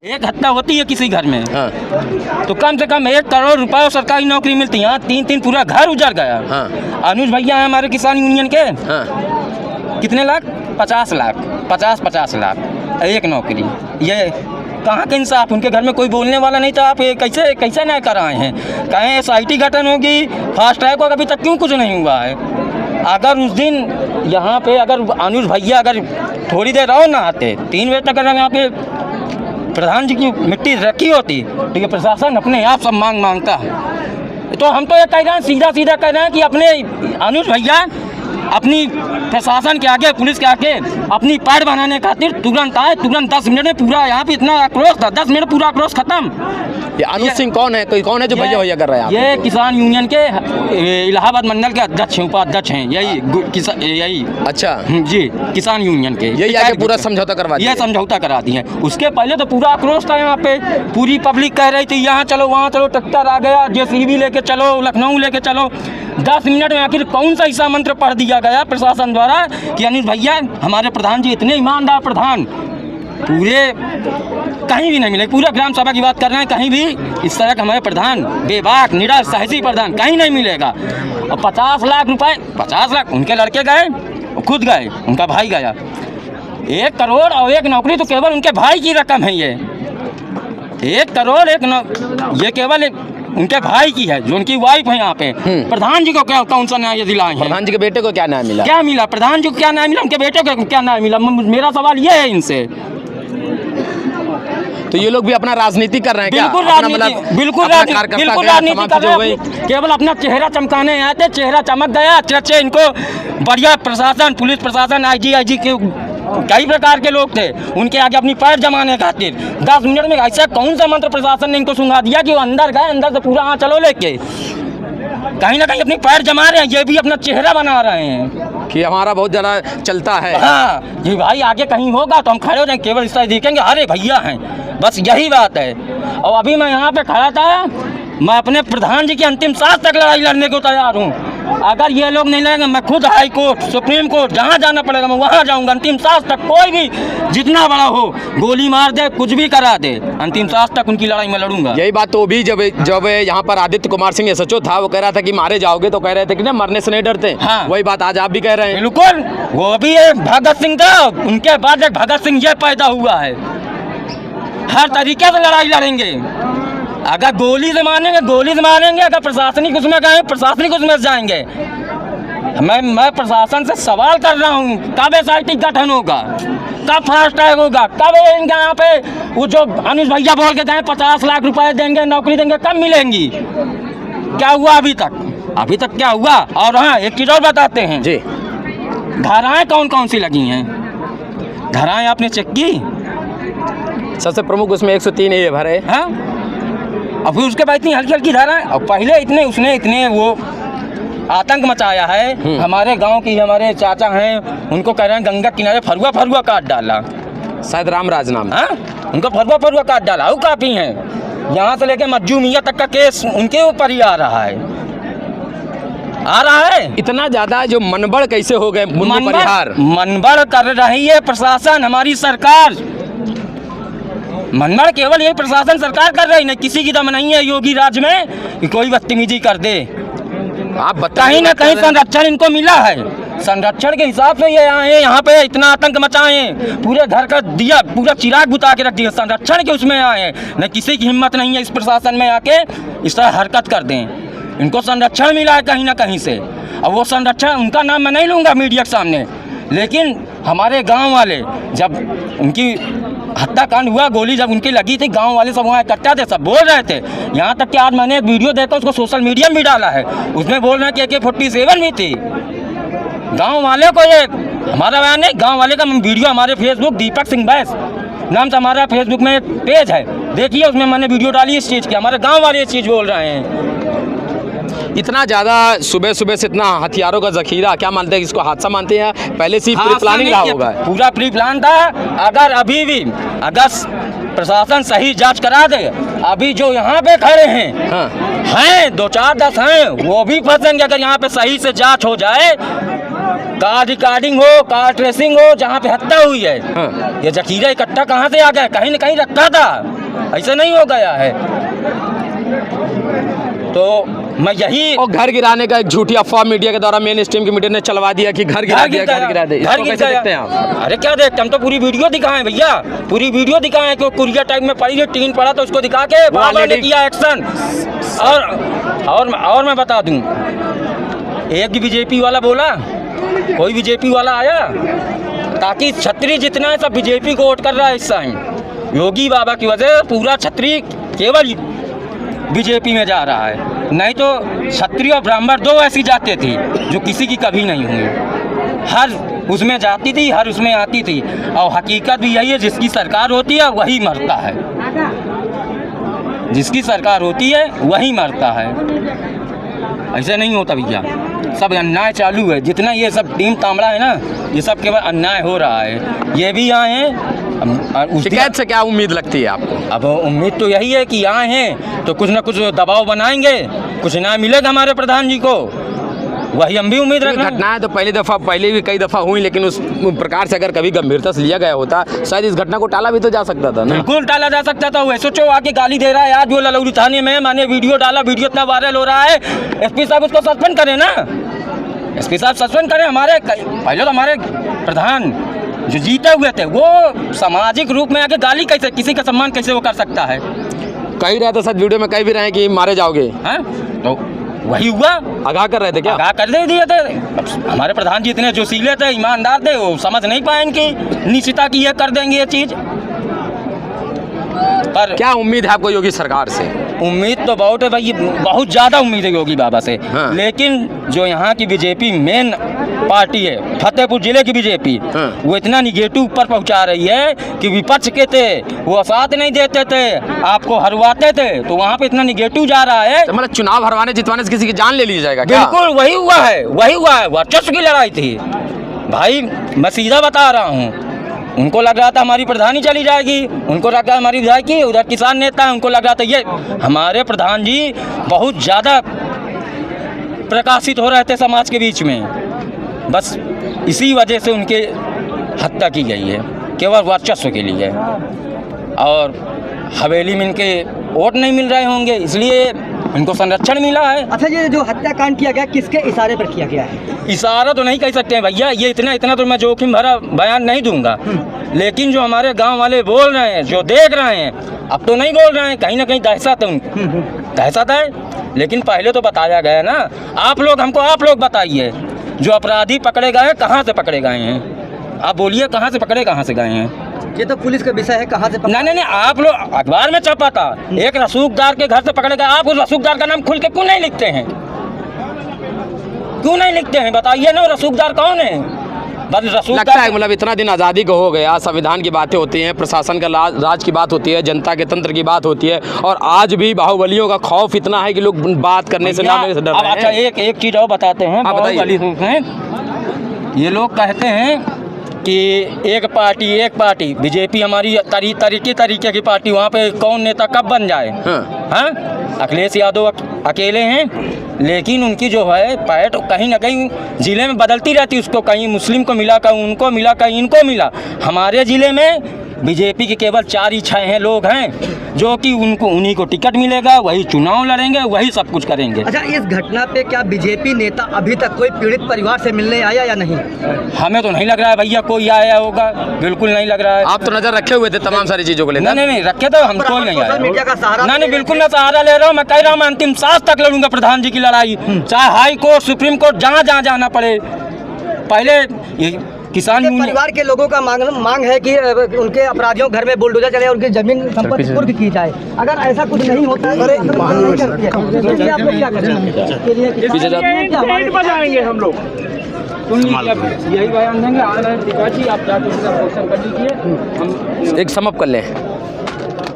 एक हत्या होती है किसी घर में हाँ। तो कम से कम 1 करोड़ रुपए और सरकारी नौकरी मिलती है। यहाँ 3 पूरा घर उजड़ गया। हाँ। अनुज भैया हैं हमारे किसान यूनियन के। हाँ। कितने लाख? 50 लाख, 50 लाख एक नौकरी। ये कहाँ का इंसाफ? उनके घर में कोई बोलने वाला नहीं था। आप ये कैसे न्याय कर आए हैं? कहें SIT गठन होगी, फास्ट ट्रैक होगा, अभी तक क्यों कुछ नहीं हुआ है? अगर उस दिन यहाँ पे अगर अनुज भैया अगर थोड़ी देर और ना आते, 3 बजे तक अगर यहाँ पे प्रधान जी की मिट्टी रखी होती तो ये प्रशासन अपने आप सब मांगता है। तो हम तो ये कह रहे हैं, सीधा कह रहे हैं कि अपने अनुज भैया अपनी प्रशासन के आगे, पुलिस के आगे अपनी पैड़ बनाने खातिर तुरंत आए। तुरंत 10 मिनट में पूरा यहाँ पे इतना आक्रोश था, 10 मिनट पूरा आक्रोश खत्म। ये अनुज सिंह कौन है? कौन है जो भैया कर रहे हैं? ये किसान यूनियन के इलाहाबाद मंडल के अध्यक्ष हैं, उपाध्यक्ष हैं। यही अच्छा जी, किसान यूनियन के यही आगे पूरा समझौता करवा दिया। ये समझौता करा दिए। उसके पहले तो पूरा आक्रोश था यहाँ पे। पूरी पब्लिक कह रही थी यहाँ चलो, वहाँ चलो, ट्रैक्टर आ गया, JCB लेके चलो, लखनऊ लेके चलो। 10 मिनट में आखिर कौन सा ईसा मंत्र पढ़ दिया गया प्रशासन द्वारा कि अनुज भैया हमारे प्रधान जी इतने ईमानदार प्रधान पूरे कहीं भी नहीं मिले। पूरा ग्राम सभा की बात कर रहे हैं, कहीं भी इस तरह का हमारे प्रधान बेबाक निडर साहसी प्रधान कहीं नहीं मिलेगा। और 50 लाख रुपए, 50 लाख उनके लड़के गए, खुद गए, उनका भाई गया। 1 करोड़ और 1 नौकरी तो केवल उनके भाई की रकम है। ये 1 करोड़ ये केवल उनके भाई की है, जो उनकी वाइफ है यहाँ पे। प्रधान जी को क्या कौन सा न्याय दिलाए हैं? प्रधान जी के बेटे को क्या न्याय मिला? क्या मिला? प्रधान जी को क्या न्याय मिला? उनके बेटे को क्या न्याय मिला? मेरा सवाल ये है इनसे। तो ये लोग भी अपना राजनीति कर रहे हैं क्या? बिल्कुल राजनीति कर रहे हैं। केवल अपना चेहरा चमकाने आए थे, चेहरा चमक गया। अच्छे इनको बढ़िया प्रशासन, पुलिस प्रशासन, IG के कई प्रकार के लोग थे, उनके आगे अपनी पैर जमाने खातिर 10 मिनट में ऐसा कौन सा मंत्र प्रशासन ने इनको सुंघा दिया कि वो अंदर गए, अंदर से पूरा चलो लेके कहीं ना कहीं अपनी पैर जमा रहे हैं। ये भी अपना चेहरा बना रहे हैं कि हमारा बहुत ज़्यादा चलता है। हाँ जी भाई, आगे कहीं होगा तो हम खड़े हो जाएंगे, केवल इस तरह देखेंगे अरे भैया हैं, बस यही बात है। और अभी मैं यहाँ पे खड़ा था, मैं अपने प्रधान जी की अंतिम सांस तक लड़ाई लड़ने को तैयार हूँ। अगर ये लोग नहीं लड़ेंगे, मैं खुद हाई कोर्ट, सुप्रीम कोर्ट, जहाँ जाना पड़ेगा मैं वहाँ जाऊँगा। अंतिम सांस तक कोई भी जितना बड़ा हो, गोली मार दे, कुछ भी करा दे, अंतिम सांस तक उनकी लड़ाई में लड़ूंगा। यही बात तो भी जब यहाँ पर आदित्य कुमार सिंह SHO था, वो कह रहा था कि मारे जाओगे, तो कह रहे थे कि ना मरने से नहीं डरते। हाँ। वही बात आज आप भी कह रहे हैं। बिल्कुल, वो भी एक भगत सिंह था, उनके बाद एक भगत सिंह ये पैदा हुआ है। हर तरीके से लड़ाई लड़ेंगे। अगर गोली से मारेंगे, अगर प्रशासनिक उसमें गए, प्रशासनिक उसमें जाएंगे। मैं प्रशासन से सवाल कर रहा हूँ, कब SIT गठन होगा, कब फास्ट ट्रैक होगा, कब यहाँ पे वो जो अनुज भैया बोल के गए 50 लाख रुपए देंगे, नौकरी देंगे, कब मिलेंगी? क्या हुआ अभी तक क्या हुआ? और हाँ, एक चीज़ और बताते हैं जी, धाराएं कौन सी लगी हैं? धाराएं आपने चेक की? सबसे प्रमुख उसमें 103 ये भरे। हाँ, और फिर उसके बाद इतनी हल्की धाराएं, और पहले उसने इतने वो आतंक मचाया है। हमारे गांव की हमारे चाचा हैं, उनको कह रहे हैं गंगा किनारे फरुआ काट डाला, शायद रामराज नाम। हाँ, उनको फरुआ काट डाला। वो काफ़ी हैं, यहाँ से लेके मज्जू मियाँ तक का केस उनके ऊपर ही आ रहा है। इतना ज़्यादा जो मनबड़ कैसे हो गए? मनबड़ कर रही है प्रशासन, हमारी सरकार। मनबड़ केवल यही प्रशासन सरकार कर रही है, किसी की दम नहीं है योगी राज में कि कोई बदतमीजी कर दे। आप कहीं ना कहीं संरक्षण इनको मिला है। संरक्षण के हिसाब से ये आए, यहाँ पे इतना आतंक मचाए, पूरे घर का दिया, पूरा चिराग बुता के रख दिया, संरक्षण के उसमें आए। न किसी की हिम्मत नहीं है इस प्रशासन में आके इस तरह हरकत कर दें। इनको संरक्षण मिला है कहीं ना कहीं से। अब वो संरक्षण, उनका नाम मैं नहीं लूँगा मीडिया के सामने, लेकिन हमारे गाँव वाले जब उनकी हत्याकांड हुआ, गोली जब उनकी लगी थी, गांव वाले सब वहाँ इकट्ठा थे, सब बोल रहे थे। यहाँ तक कि आज मैंने एक वीडियो देखा, उसको सोशल मीडिया में भी डाला है, उसमें बोल रहे हैं कि AK-47 भी थी। गांव वाले को, ये हमारा बयान नहीं, गांव वाले का वीडियो हमारे फेसबुक, दीपक सिंह बैस नाम से हमारा फेसबुक में एक पेज है, देखिए उसमें मैंने वीडियो डाली इस चीज़ की। हमारे गाँव वाले ये चीज़ बोल रहे हैं। इतना ज़्यादा सुबह से इतना हथियारों का जखीरा, क्या मानते हैं? इसको हादसा मानते हैं, पहले से प्री प्लानिंग रहा होगा? पूरा प्री प्लान था। अगर अभी भी प्रशासन सही जांच करा दे, अभी जो यहाँ पे खड़े हैं, हाँ, हैं 2 4 10 हैं, वो भी फंसेंगे अगर यहाँ पे सही से जांच हो जाए। कार रिकॉर्डिंग हो, कार ट्रेसिंग हो, जहाँ पे हत्या हुई है, हाँ। ये जखीरा इकट्ठा कहाँ से आ गया? कहीं न कहीं रखा था, ऐसा नहीं हो गया है। तो मैं यही और घर गिराने का एक झूठी अफवाह मीडिया के द्वारा मेन स्ट्रीम की मीडिया ने चलवा दिया कि घर गिरा दिया, घर गिरा दिया। इसको कैसे देखते हैं आप? अरे क्या देखते हैं, हम तो पूरी वीडियो दिखाएं भैया, पूरी वीडियो दिखाएं कि कुरिया टाइप में पड़ी, टीन पड़ा तो उसको दिखा के बाबा ने किया एक्शन। और मैं बता दूं, एक बीजेपी वाला बोला, कोई बीजेपी वाला आया, ताकि छतरी जितना है सब बीजेपी को वोट कर रहा है इस टाइम। योगी बाबा की वजह से पूरा छतरी केवल बीजेपी में जा रहा है, नहीं तो क्षत्रिय और ब्राह्मण दो ऐसी जाते थी जो किसी की कभी नहीं हुई, हर उसमें जाती थी, हर उसमें आती थी। और हकीकत भी यही है, जिसकी सरकार होती है वही मरता है, जिसकी सरकार होती है वही मरता है। ऐसे नहीं होता भैया, सब अन्याय चालू है। जितना ये सब टीम तामड़ा है ना, ये सब केवल अन्याय हो रहा है। ये भी आए हैं, शिकायत से क्या उम्मीद लगती है आपको? अब उम्मीद तो यही है कि आए हैं तो कुछ ना कुछ दबाव बनाएंगे, कुछ न्याय मिलेगा हमारे प्रधान जी को, वही हम भी उम्मीद रख रहे हैं। घटनाएं तो पहले भी कई दफ़ा हुई, लेकिन उस प्रकार से अगर कभी गंभीरता से लिया गया होता, शायद इस घटना को टाला भी तो जा सकता था ना। बिल्कुल टाला जा सकता था। वो सोचो आके गाली दे रहा है, आज वो ललौरी थाने में, मैंने वीडियो डाला, वीडियो इतना वायरल हो रहा है, एसपी साहब उसको सस्पेंड करें ना, एसपी साहब सस्पेंड करें। हमारे पहले तो हमारे प्रधान जो जीते हुए थे वो सामाजिक रूप में आके गाली कैसे, किसी का सम्मान कैसे वो कर सकता है? कह रहे थे सच, वीडियो में कह भी रहे हैं कि मारे जाओगे, हैं? तो वही हुआ, आगाह कर रहे थे क्या? आगाह कर दे दिए थे। हमारे प्रधान जी इतने जोशीले थे, ईमानदार थे, वो समझ नहीं पाए इनकी निश्चिता की ये कर देंगे ये चीज़। पर क्या उम्मीद है आपको योगी सरकार से? उम्मीद तो बहुत है भाई, बहुत ज़्यादा उम्मीद है योगी बाबा से। हाँ। लेकिन जो यहाँ की बीजेपी मेन पार्टी है, फतेहपुर जिले की बीजेपी, हाँ। वो इतना निगेटिव ऊपर पहुँचा रही है कि विपक्ष के थे वो साथ नहीं देते थे, आपको हरवाते थे, तो वहाँ पे इतना निगेटिव जा रहा है। तो मतलब चुनाव हरवाने जितवाने से किसी की जान ले ली जाएगा क्या? बिल्कुल वही हुआ है, वही हुआ है। वर्चस्व की लड़ाई थी भाई, मैं सीधा बता रहा हूँ। उनको लग रहा था हमारी प्रधानी चली जाएगी, उनको लग रहा था हमारी विधायकी, उधर किसान नेता है, उनको लग रहा था ये हमारे प्रधान जी बहुत ज़्यादा प्रकाशित हो रहे थे समाज के बीच में, बस इसी वजह से उनके हत्या की गई है, केवल वर्चस्व के लिए। और हवेली में इनके वोट नहीं मिल रहे होंगे, इसलिए इनको संरक्षण मिला है। अच्छा, ये जो हत्याकांड किया गया किसके इशारे पर किया गया है? इशारा तो नहीं कह सकते हैं भैया, ये इतना तो मैं जोखिम भरा बयान नहीं दूंगा, लेकिन जो हमारे गांव वाले बोल रहे हैं, जो देख रहे हैं, अब तो नहीं बोल रहे हैं, कहीं ना कहीं दहशत है उनको, दहशत है। लेकिन पहले तो बताया गया ना, आप लोग बताइए, जो अपराधी पकड़े गए कहाँ से पकड़े गए हैं? आप बोलिए कहाँ से पकड़े, कहाँ से गए हैं? ये तो पुलिस का विषय है, कहाँ से नहीं, आप लोग अखबार में छपा था, एक रसूखदार के घर से पकड़े गए। आप उस रसूखदार का नाम खुल के क्यों नहीं लिखते हैं? क्यों नहीं लिखते हैं? बताइए ना, रसूखदार कौन है? बस लगता है मतलब इतना दिन आज़ादी को हो गया, संविधान की बातें होती हैं, प्रशासन का राज की बात होती है, जनता के तंत्र की बात होती है, और आज भी बाहुबलियों का खौफ इतना है कि लोग बात करने से नाम से डर रहे हैं। अच्छा, एक चीज़ और बताते हैं। ये लोग कहते हैं कि एक पार्टी बीजेपी हमारी तरीके की पार्टी, वहाँ पे कौन नेता कब बन जाए? हाँ, अखिलेश यादव अकेले हैं, लेकिन उनकी जो है पैठ कहीं ना कहीं ज़िले में बदलती रहती, उसको कहीं मुस्लिम को मिला, कहीं उनको मिला, कहीं इनको मिला। हमारे ज़िले में बीजेपी के केवल 4 ही 6 हैं लोग हैं जो कि उन्हीं को टिकट मिलेगा, वही चुनाव लड़ेंगे, वही सब कुछ करेंगे। अच्छा, इस घटना पे क्या बीजेपी नेता अभी तक कोई पीड़ित परिवार से मिलने आया या नहीं? हमें तो नहीं लग रहा है भैया कोई आया होगा, बिल्कुल नहीं लग रहा है। आप तो नजर रखे हुए थे तमाम सारी चीज़ों को लेकर? नहीं रखे तो हम कोई नहीं आया। मीडिया का सहारा नहीं, बिल्कुल मैं सहारा ले रहा हूँ। मैं कह रहा हूँ मैं अंतिम सांस तक लड़ूंगा प्रधान जी की लड़ाई, चाहे हाई कोर्ट, सुप्रीम कोर्ट, जहाँ जाना पड़े। पहले किसान परिवार के लोगों का मांग है कि उनके अपराधियों घर में बुलडोजर चले, उनकी जमीन संपत्ति कुर्क की जाए। अगर ऐसा कुछ नहीं होता है तो आप लोग क्या करेंगे? हम लोग यही बयान देंगे। आप जाके क्वेश्चन कर लीजिए, हम एक समअप कर लें।